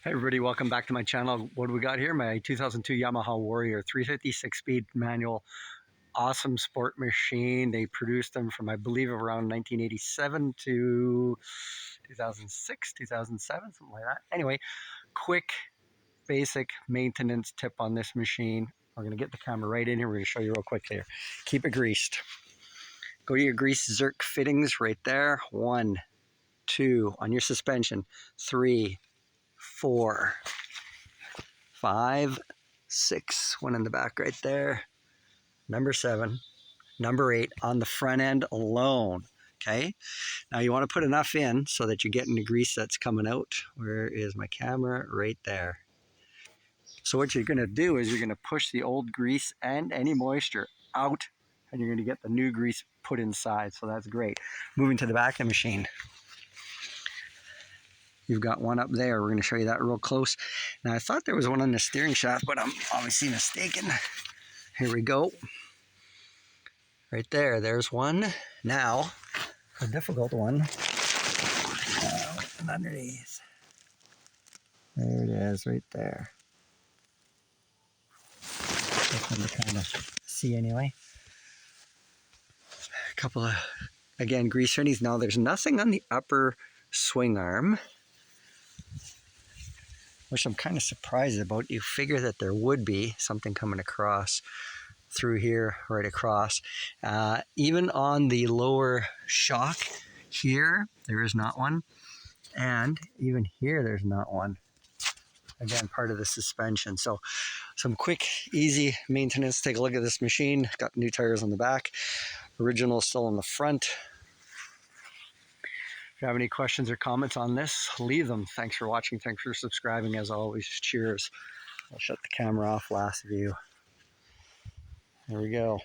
Hey everybody, welcome back to my channel. What do we got here? My 2002 Yamaha Warrior 356 speed manual. Awesome sport machine. They produced them from, I believe, around 1987 to 2006, 2007, something like that. Anyway, quick, basic maintenance tip on this machine. We're going to get the camera right in here. We're going to show you real quickly here. Keep it greased. Go to your grease zerk fittings right there. 1, 2 on your suspension. 3, 4, 5, 6, one in the back right there, number 7, number 8 on the front end alone. Okay, now you want to put enough in so that you're getting the grease that's coming out. Where is my camera? Right there. So what you're going to do is you're going to push the old grease and any moisture out, and you're going to get the new grease put inside. So that's great. Moving to the back of the machine. You've got one up there. We're going to show you that real close. Now, I thought there was one on the steering shaft, but I'm obviously mistaken. Here we go. Right there. There's one. Now, a difficult one. Underneath. There it is, right there. That's one to kind of see anyway. A couple of, again, grease fittings. Now, there's nothing on the upper swing arm, which I'm kind of surprised about. You figure that there would be something coming across through here, right across. Even on the lower shock here, there is not one. And even here, there's not one. Again, part of the suspension. So some quick, easy maintenance. Take a look at this machine. Got new tires on the back. Original still on the front. If you have any questions or comments on this, leave them. Thanks for watching. Thanks for subscribing. As always, cheers. I'll shut the camera off. Last view. There we go.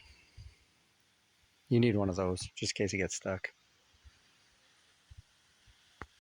You need one of those, just in case it gets stuck.